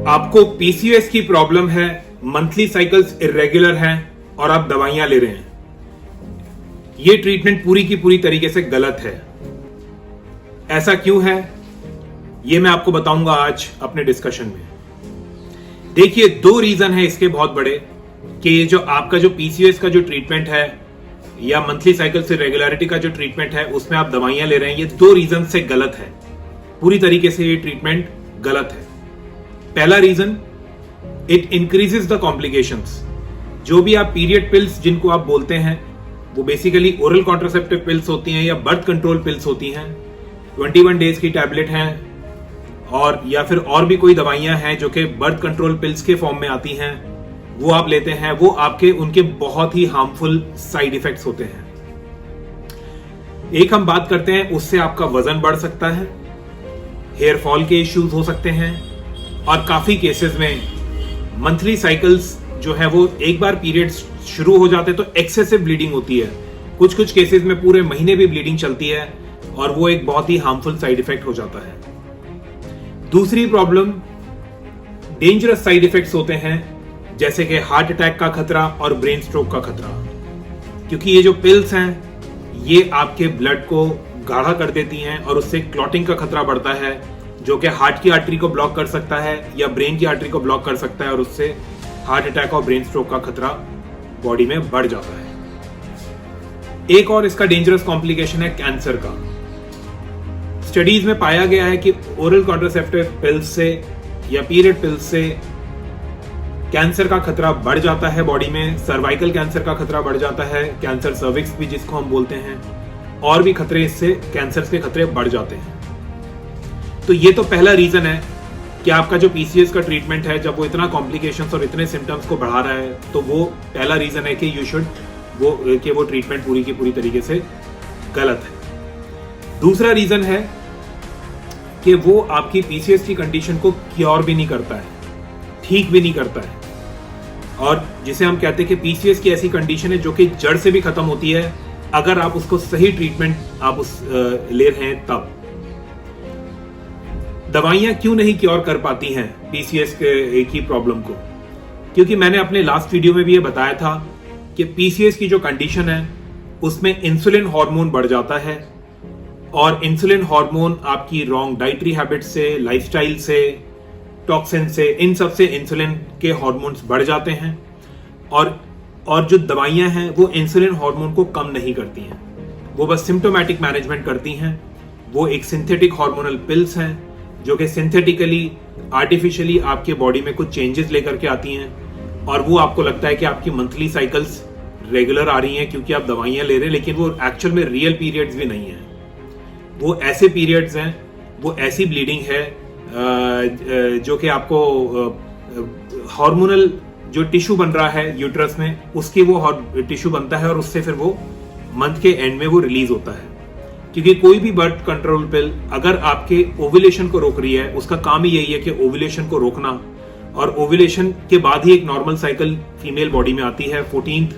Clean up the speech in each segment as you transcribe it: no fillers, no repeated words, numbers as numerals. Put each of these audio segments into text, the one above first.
आपको पीसीओएस की प्रॉब्लम है, मंथली साइकिल्स इरेगुलर हैं और आप दवाइयां ले रहे हैं। यह ट्रीटमेंट पूरी की पूरी तरीके से गलत है। ऐसा क्यों है, यह मैं आपको बताऊंगा आज अपने डिस्कशन में। देखिए, दो रीजन है इसके बहुत बड़े कि ये जो आपका जो पीसीओएस का जो ट्रीटमेंट है या मंथली साइकिल्स इरेगुलरिटी का जो ट्रीटमेंट है उसमें आप दवाइयां ले रहे हैं, ये दो रीजन से गलत है। पूरी तरीके से ये ट्रीटमेंट गलत है। पहला reason, it increases the complications. जो भी आप पीरियड पिल्स जिनको आप बोलते हैं वो बेसिकली ओरल कॉन्ट्रासेप्टिव पिल्स होती हैं या बर्थ कंट्रोल पिल्स होती हैं। 21 डेज की टैबलेट हैं और या फिर और भी कोई दवाइयां हैं जो कि बर्थ कंट्रोल पिल्स के फॉर्म में आती हैं, वो आप लेते हैं। वो आपके उनके बहुत ही हार्मफुल साइड इफेक्ट्स होते हैं। एक हम बात करते हैं, उससे आपका वजन बढ़ सकता है, हेयर फॉल के इश्यूज हो सकते हैं और काफी केसेस में मंथली साइकिल्स जो है वो एक बार पीरियड्स शुरू हो जाते तो एक्सेसिव ब्लीडिंग होती है। कुछ कुछ केसेस में पूरे महीने भी ब्लीडिंग चलती है और वो एक बहुत ही हार्मफुल साइड इफेक्ट हो जाता है। दूसरी प्रॉब्लम, डेंजरस साइड इफेक्ट्स होते हैं जैसे कि हार्ट अटैक का खतरा और ब्रेन स्ट्रोक का खतरा, क्योंकि ये जो पिल्स हैं ये आपके ब्लड को गाढ़ा कर देती हैं और उससे क्लॉटिंग का खतरा बढ़ता है जो कि हार्ट की आर्टरी को ब्लॉक कर सकता है या ब्रेन की आर्टरी को ब्लॉक कर सकता है और उससे हार्ट अटैक और ब्रेन स्ट्रोक का खतरा बॉडी में बढ़ जाता है। एक और इसका डेंजरस कॉम्प्लिकेशन है कैंसर का। स्टडीज में पाया गया है कि ओरल कॉन्ट्रासेप्टिव पिल्स से या पीरियड पिल्स से कैंसर का खतरा बढ़ जाता है बॉडी में। सर्वाइकल कैंसर का खतरा बढ़ जाता है, कैंसर सर्विक्स भी जिसको हम बोलते हैं, और भी खतरे, इससे कैंसर के खतरे बढ़ जाते हैं। तो ये तो पहला रीजन है कि आपका जो पीसीओएस का ट्रीटमेंट है जब वो इतना कॉम्प्लिकेशंस और इतने सिम्टम्स को बढ़ा रहा है तो वो पहला रीजन है कि यू शुड वो ट्रीटमेंट पूरी की पूरी तरीके से गलत है। दूसरा रीजन है कि वो आपकी पीसीओएस की कंडीशन को क्योर भी नहीं करता है, ठीक भी नहीं करता है, और जिसे हम कहते हैं कि पीसीओएस की ऐसी कंडीशन है जो कि जड़ से भी खत्म होती है अगर आप उसको सही ट्रीटमेंट आप ले रहे हैं तब। दवाइयां क्यों नहीं क्योर कर पाती हैं पीसीओएस की प्रॉब्लम को? क्योंकि मैंने अपने लास्ट वीडियो में भी ये बताया था कि पीसीओएस की जो कंडीशन है उसमें इंसुलिन हार्मोन बढ़ जाता है और इंसुलिन हार्मोन आपकी रॉन्ग डाइटरी हैबिट से, लाइफस्टाइल से, टॉक्सिन से, इन सब से इंसुलिन के हार्मोन्स बढ़ जाते हैं और जो दवाइयां हैं वो इंसुलिन हार्मोन को कम नहीं करती हैं, वो बस सिम्टोमेटिक मैनेजमेंट करती हैं। वो एक सिंथेटिक हार्मोनल पिल्स हैं जो कि सिंथेटिकली, आर्टिफिशियली आपके बॉडी में कुछ चेंजेस लेकर के आती हैं और वो आपको लगता है कि आपकी मंथली साइकिल्स रेगुलर आ रही हैं क्योंकि आप दवाइयां ले रहे हैं, लेकिन वो एक्चुअल में रियल पीरियड्स भी नहीं है। वो ऐसे पीरियड्स हैं, वो ऐसी ब्लीडिंग है जो कि आपको हार्मोनल जो टिश्यू बन रहा है यूट्रस में उसकी वो टिश्यू बनता है और उससे फिर वो मंथ के एंड में वो रिलीज होता है। क्योंकि कोई भी बर्थ कंट्रोल पिल अगर आपके ओव्यूलेशन को रोक रही है, उसका काम ही यही है कि ओव्यूलेशन को रोकना, और ओव्यूलेशन के बाद ही एक नॉर्मल साइकिल फीमेल बॉडी में आती है। 14th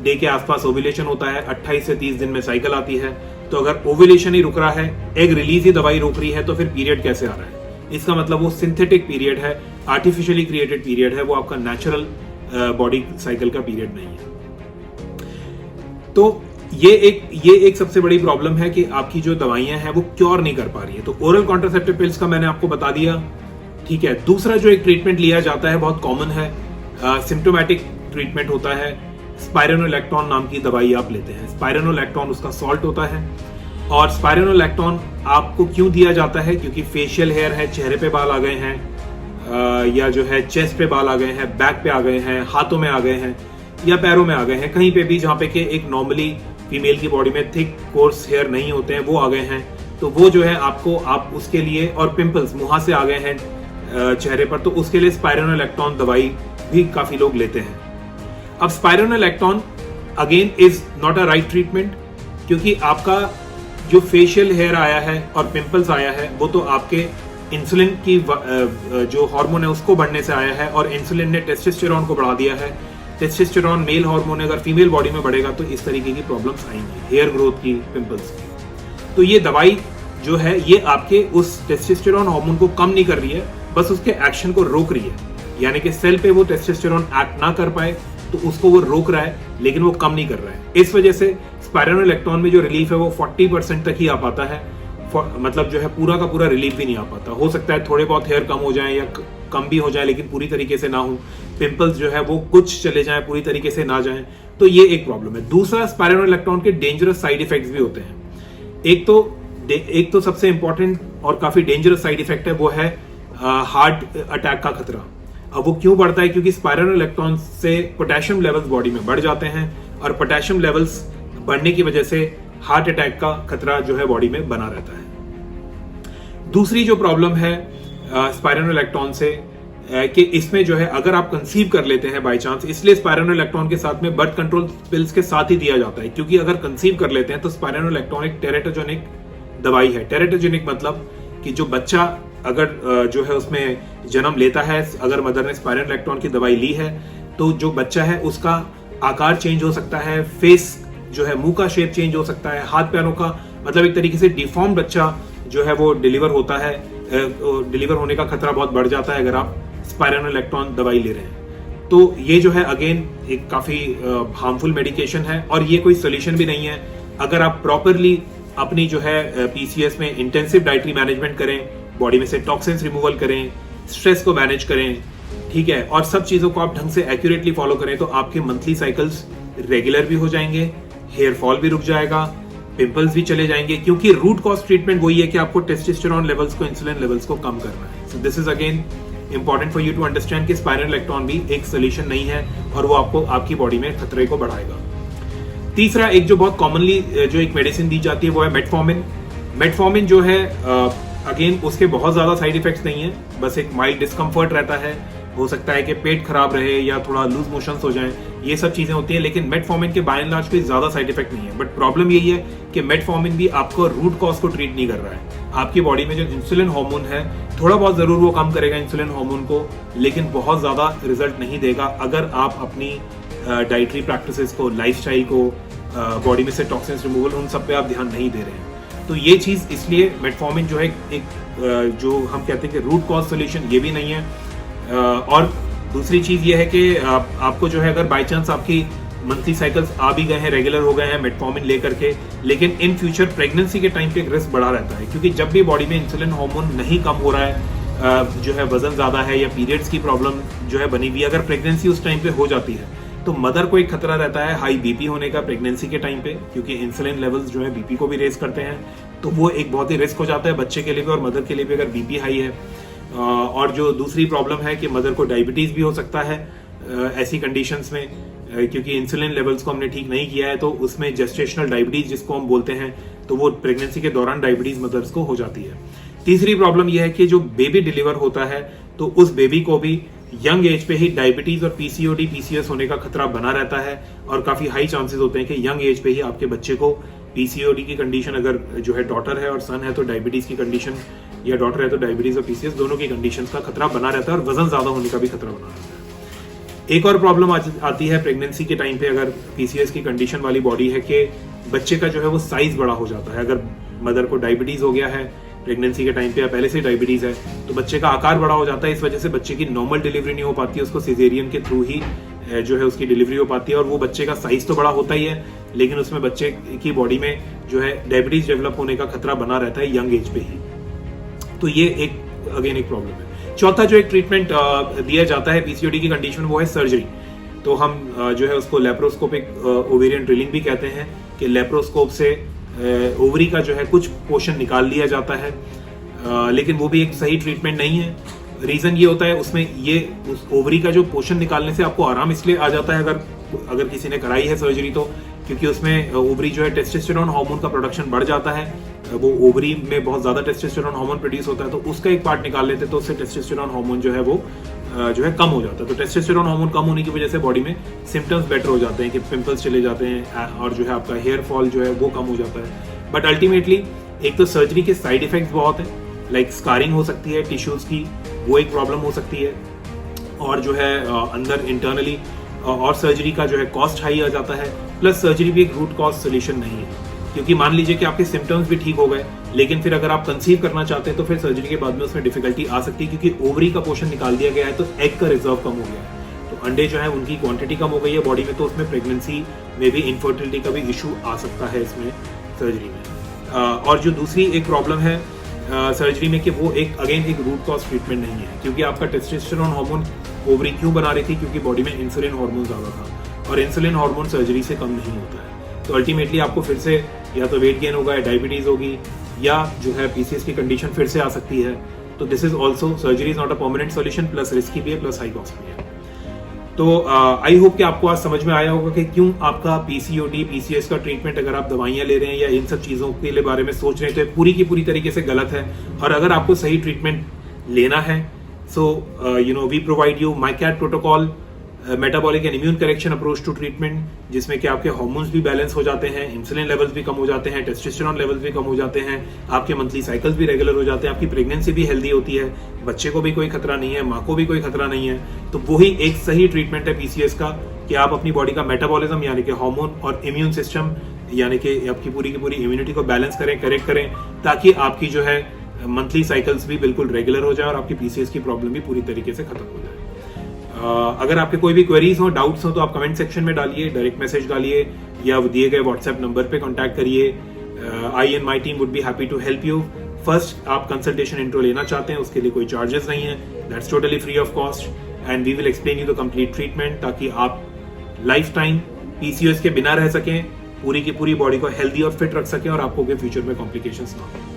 डे के आसपास ओव्यूलेशन होता है, 28 से 30 दिन में साइकिल आती है। तो अगर ओव्यूलेशन ही रुक रहा है, एग रिलीज ही दवाई रोक रही है, तो फिर पीरियड कैसे आ रहा है? इसका मतलब वो सिंथेटिक पीरियड है, आर्टिफिशियली क्रिएटेड पीरियड है, वो आपका नेचुरल बॉडी साइकिल का पीरियड नहीं है। तो ये एक सबसे बड़ी प्रॉब्लम है कि आपकी जो दवाइयां हैं वो क्योर नहीं कर पा रही है। तो ओरल कॉन्ट्रासेप्टिव पिल्स का मैंने आपको बता दिया, ठीक है। दूसरा जो एक ट्रीटमेंट लिया जाता है, बहुत कॉमन है, सिम्टोमेटिक ट्रीटमेंट होता है। स्पाइरोनोलैक्टोन नाम की दवाई आप लेते हैं। स्पाइरोनोलैक्टोन उसका सॉल्ट होता है और स्पाइरोनोलैक्टोन आपको क्यों दिया जाता है? क्योंकि फेशियल हेयर है, चेहरे पे बाल आ गए हैं या जो है चेस्ट पे बाल आ गए हैं, बैक पे आ गए हैं, हाथों में आ गए हैं या पैरों में आ गए हैं, कहीं पे भी जहाँ पे कि एक नॉर्मली फीमेल की बॉडी में थिक कोर्स हेयर नहीं होते हैं वो आ गए हैं, तो वो जो है आप उसके लिए, और पिंपल्स मुहासे आ गए हैं चेहरे पर, तो उसके लिए स्पाइरोनोलैक्टोन दवाई भी काफी लोग लेते हैं। अब spironolactone again is not a right treatment, क्योंकि आपका जो फेशियल हेयर आया है और पिंपल्स आया है वो तो आपके इंसुलिन की जो हार्मोन है उसको बढ़ने से आया है और इंसुलिन ने टेस्टोस्टेरोन को बढ़ा दिया है। टेस्टोस्टेरोन मेल हार्मोन अगर फीमेल बॉडी में बढ़ेगा तो इस तरीके की प्रॉब्लम्स आएंगी, हेयर ग्रोथ की, पिंपल्स की। तो ये दवाई जो है ये आपके उस टेस्टोस्टेरोन हार्मोन को कम नहीं कर रही है, बस उसके एक्शन को रोक रही है। यानी कि सेल पे वो टेस्टोस्टेरोन एक्ट ना कर पाए तो उसको वो रोक रहा है, लेकिन वो कम नहीं कर रहा है। इस वजह से स्पाइरोनोलेक्टोन में जो रिलीफ है वो 40% तक ही आ पाता है, मतलब जो है पूरा का पूरा रिलीफ भी नहीं आ पाता। हो सकता है थोड़े बहुत हेयर कम हो जाए या कम भी हो जाए, लेकिन पूरी तरीके से ना हो। पिंपल्स जो है वो कुछ चले जाए, पूरी तरीके से ना जाए, तो ये एक प्रॉब्लम है। दूसरा, स्पाइरोनोलेक्टोन के डेंजरस साइड इफेक्ट्स भी होते हैं। एक तो सबसे इंपॉर्टेंट और काफी डेंजरस साइड इफेक्ट है, वो है हार्ट अटैक का खतरा। अब वो क्यों बढ़ता है? क्योंकि स्पाइरोनोलेक्टोन से पोटेशियम लेवल्स बॉडी में बढ़ जाते हैं, और पोटेशियम लेवल्स बढ़ने की वजह से हार्ट अटैक का खतरा जो है बॉडी में बना रहता है। दूसरी जो प्रॉब्लम है स्पाइरोनोलेक्टोन से कि इसमें जो है अगर आप कंसीव कर लेते हैं बाय चांस, इसलिए स्पाइरोनोलेक्टोन के साथ में बर्थ कंट्रोल पिल्स के साथ ही दिया जाता है, क्योंकि अगर कंसीव कर लेते हैं तो स्पाइरोनोलेक्टोन एक टेरेटोजेनिक दवाई है। टेरेटोजेनिक मतलब कि जो बच्चा अगर जो है उसमें जन्म लेता है, अगर मदर ने स्पाइरोनोलेक्टोन की दवाई ली है, तो जो बच्चा है उसका आकार चेंज हो सकता है, फेस जो है मुंह का शेप चेंज हो सकता है, हाथ पैरों का, मतलब एक तरीके से डिफॉर्म बच्चा जो है वो डिलीवर होता है। डिलीवर होने का खतरा बहुत बढ़ जाता है अगर आप स्पाइरोनोलेक्टोन दवाई ले रहे हैं। तो ये जो है अगेन एक काफी हार्मफुल मेडिकेशन है, और ये कोई सोल्यूशन भी नहीं है। अगर आप प्रॉपरली अपनी जो है पीसीएस में इंटेंसिव डाइटरी मैनेजमेंट करें, बॉडी में से टॉक्सिन्स रिमूवल करें, स्ट्रेस को मैनेज करें, ठीक है, और सब चीजों को आप ढंग से एक्यूरेटली फॉलो करें, तो आपके मंथली साइकिल्स रेगुलर भी हो जाएंगे, हेयर फॉल भी रुक जाएगा, पिंपल्स भी चले जाएंगे, क्योंकि रूट कॉज ट्रीटमेंट वही है कि आपको टेस्टोस्टेरोन लेवल्स को, इंसुलिन लेवल्स को कम करना है। So this is again important for you to understand कि स्पाइरोनोलेक्टोन भी एक सोल्यूशन नहीं है, और वो आपको आपकी बॉडी में खतरे को बढ़ाएगा। तीसरा, एक जो बहुत कॉमनली जो एक मेडिसिन दी जाती है वो है मेटफॉर्मिन। मेटफॉर्मिन जो है अगेन उसके बहुत ज्यादा साइड इफेक्ट्स नहीं है, बस एक माइल्ड डिस्कम्फर्ट रहता है, हो सकता है कि पेट खराब रहे या थोड़ा लूज मोशंस हो जाएं, ये सब चीजें होती हैं, लेकिन मेटफॉर्मिन के बाय एंड लार्ज कोई ज्यादा साइड इफेक्ट नहीं है। बट प्रॉब्लम यही है कि मेटफॉर्मिन भी आपको रूट कॉज को ट्रीट नहीं कर रहा है। आपकी बॉडी में जो इंसुलिन हार्मोन है थोड़ा बहुत जरूर वो कम करेगा इंसुलिन हार्मोन को, लेकिन बहुत ज्यादा रिजल्ट नहीं देगा अगर आप अपनी डाइटरी प्रैक्टिसेस को, लाइफस्टाइल को, बॉडी में से टॉक्सिन्स रिमूवल, उन सब पे आप ध्यान नहीं दे रहे हैं। तो ये चीज, इसलिए मेटफॉर्मिन जो है एक जो हम कहते हैं कि रूट कॉज सोल्यूशन, ये भी नहीं है। और दूसरी चीज ये है कि आपको जो है अगर बाय चांस आपकी मंथली साइकिल्स आ भी गए हैं, रेगुलर हो गए हैं मेटफॉर्मिन लेकर के, लेकिन इन फ्यूचर प्रेगनेंसी के टाइम पे एक रिस्क बढ़ा रहता है, क्योंकि जब भी बॉडी में इंसुलिन हार्मोन नहीं कम हो रहा है, जो है वजन ज्यादा है या पीरियड्स की प्रॉब्लम जो है बनी हुई है, अगर प्रेगनेंसी उस टाइम पे हो जाती है तो मदर को एक खतरा रहता है हाई बीपी होने का प्रेगनेंसी के टाइम पे, क्योंकि इंसुलिन लेवल्स जो है बीपी को भी रेज करते हैं, तो वो एक बहुत ही रिस्क हो जाता है बच्चे के लिए भी और मदर के लिए भी अगर बीपी हाई है। और जो दूसरी प्रॉब्लम है कि मदर को डायबिटीज भी हो सकता है ऐसी कंडीशंस में, क्योंकि इंसुलिन लेवल्स को हमने ठीक नहीं किया है, तो उसमें जेस्टेशनल डायबिटीज जिसको हम बोलते हैं, तो वो प्रेगनेंसी के दौरान डायबिटीज मदर्स को हो जाती है। तीसरी प्रॉब्लम यह है कि जो बेबी डिलीवर होता है तो उस बेबी को भी यंग एज पे ही डायबिटीज और पीसीओडी, पीसीएस होने का खतरा बना रहता है, और काफी हाई चांसेस होते हैं कि यंग एज पे ही आपके बच्चे को पीसीओडी की कंडीशन, अगर जो है डॉटर है और सन है तो डायबिटीज की कंडीशन, या डॉटर है तो डायबिटीज और पीसीएस दोनों की कंडीशंस का खतरा बना रहता है, और वजन ज्यादा होने का भी खतरा बना रहता है। एक और प्रॉब्लम आती है प्रेगनेंसी के टाइम पे, अगर पीसीएस की कंडीशन वाली बॉडी है, कि बच्चे का जो है वो साइज बड़ा हो जाता है। अगर मदर को डायबिटीज हो गया है प्रेगनेंसी के टाइम पे, या पहले से डायबिटीज है, तो बच्चे का आकार बड़ा हो जाता है, इस वजह से बच्चे की नॉर्मल डिलीवरी नहीं हो पाती है, उसको सिजेरियन के थ्रू ही जो है उसकी डिलीवरी हो पाती है, और वो बच्चे का साइज तो बड़ा होता ही है, लेकिन उसमें बच्चे की बॉडी में जो है डायबिटीज डेवलप होने का खतरा बना रहता है यंग एज पे ही। तो ये एक अगेन एक प्रॉब्लम है। चौथा जो एक ट्रीटमेंट दिया जाता है पीसीओडी की कंडीशन, वो है सर्जरी। तो हम जो है उसको लेप्रोस्कोपिक ओवेरियन ड्रिलिंग भी कहते हैं, कि लेप्रोस्कोप से ओवरी का जो है कुछ पोर्शन निकाल लिया जाता है, लेकिन वो भी एक सही ट्रीटमेंट नहीं है। रीजन ये होता है उसमें, ये उस ओवरी का जो पोर्शन निकालने से आपको आराम इसलिए आ जाता है अगर किसी ने कराई है सर्जरी, तो क्योंकि उसमें ओवरी जो है टेस्टोस्टेरोन हार्मोन का प्रोडक्शन बढ़ जाता है, वो ओवरी में बहुत ज्यादा टेस्टोस्टेरोन हार्मोन प्रोड्यूस होता है, तो उसका एक पार्ट निकाल लेते तो उससे टेस्टोस्टेरोन हार्मोन जो है वो जो है कम हो जाता है। तो टेस्टोस्टेरोन हार्मोन कम होने की वजह से बॉडी में सिम्टम्स बेटर हो जाते हैं, कि पिंपल्स चले जाते हैं, और जो है आपका हेयर फॉल जो है वो कम हो जाता है। बट अल्टीमेटली एक तो सर्जरी के साइड इफेक्ट्स बहुत है, लाइक स्कारिंग हो सकती है टिश्यूज की, वो एक प्रॉब्लम हो सकती है, और जो है अंदर इंटरनली और सर्जरी का जो है कॉस्ट हाई आ जाता है। प्लस सर्जरी भी एक रूट कॉज सोल्यूशन नहीं है, क्योंकि मान लीजिए कि आपके सिम्टम्स भी ठीक हो गए, लेकिन फिर अगर आप कंसीव करना चाहते हैं तो फिर सर्जरी के बाद में उसमें डिफिकल्टी आ सकती है, क्योंकि ओवरी का पोर्शन निकाल दिया गया है तो एग का रिजर्व कम हो गया है, तो अंडे जो है उनकी क्वांटिटी कम हो गई है बॉडी में, तो उसमें प्रेगनेंसी में भी इनफर्टिलिटी का भी इशू आ सकता है इसमें सर्जरी में। और जो दूसरी एक प्रॉब्लम है सर्जरी में कि वो एक रूट कॉज ट्रीटमेंट नहीं है, क्योंकि आपका टेस्टोस्टेरोन हार्मोन ओवरी क्यों बना रही थी, क्योंकि बॉडी में इंसुलिन हार्मोन ज्यादा था, और इंसुलिन हार्मोन सर्जरी से कम नहीं होता है। तो अल्टीमेटली आपको फिर से या तो वेट गेन होगा, या डायबिटीज होगी, या जो है पीसीएस की कंडीशन फिर से आ सकती है। तो this is also surgery is not a permanent solution, plus risky भी है, प्लस हाई कॉस्ट भी है। तो आई होप कि आपको आज समझ में आया होगा कि क्यों आपका पीसीओडी पीसीएस का ट्रीटमेंट, अगर आप दवाइयां ले रहे हैं या इन सब चीजों के लिए बारे में सोच रहे हैं, तो ये पूरी की पूरी तरीके से गलत है। और अगर आपको सही ट्रीटमेंट लेना है, so we provide you MyCat protocol, metabolic and immune correction approach to treatment, जिसमें कि आपके हार्मोन्स भी बैलेंस हो जाते हैं, इंसुलिन लेवल्स भी कम हो जाते हैं, टेस्टोस्टेरोन लेवल्स भी कम हो जाते हैं, आपके मंथली साइकिल्स भी रेगुलर हो जाते हैं, आपकी प्रेगनेंसी भी हेल्दी होती है, बच्चे को भी कोई खतरा नहीं है, माँ को भी कोई खतरा नहीं है। तो वही एक सही ट्रीटमेंट है पीसीएस का, कि आप अपनी बॉडी का मेटाबॉलिज्म यानी कि हार्मोन और इम्यून सिस्टम यानी कि आपकी पूरी की पूरी इम्यूनिटी को बैलेंस करें, करेक्ट करें, ताकि आपकी जो है मंथली साइकिल्स भी बिल्कुल रेगुलर हो जाए और आपकी पीसीएस की प्रॉब्लम भी पूरी तरीके से खत्म हो जाए। अगर आपके कोई भी क्वेरीज हो, डाउट्स हो, तो आप कमेंट सेक्शन में डालिए, डायरेक्ट मैसेज डालिए, या दिए गए व्हाट्सएप नंबर पे कांटेक्ट करिए। I and my team would be happy to help you. First आप कंसल्टेशन इंट्रो लेना चाहते हैं, उसके लिए कोई चार्जेस नहीं है, that's totally free of cost, and we will explain you the complete treatment, ताकि आप लाइफ टाइम पीसीओएस के बिना रह सकें, पूरी की पूरी बॉडी को हेल्दी और फिट रख सकें, और आपको फ्यूचर में कॉम्प्लिकेशंस ना हो।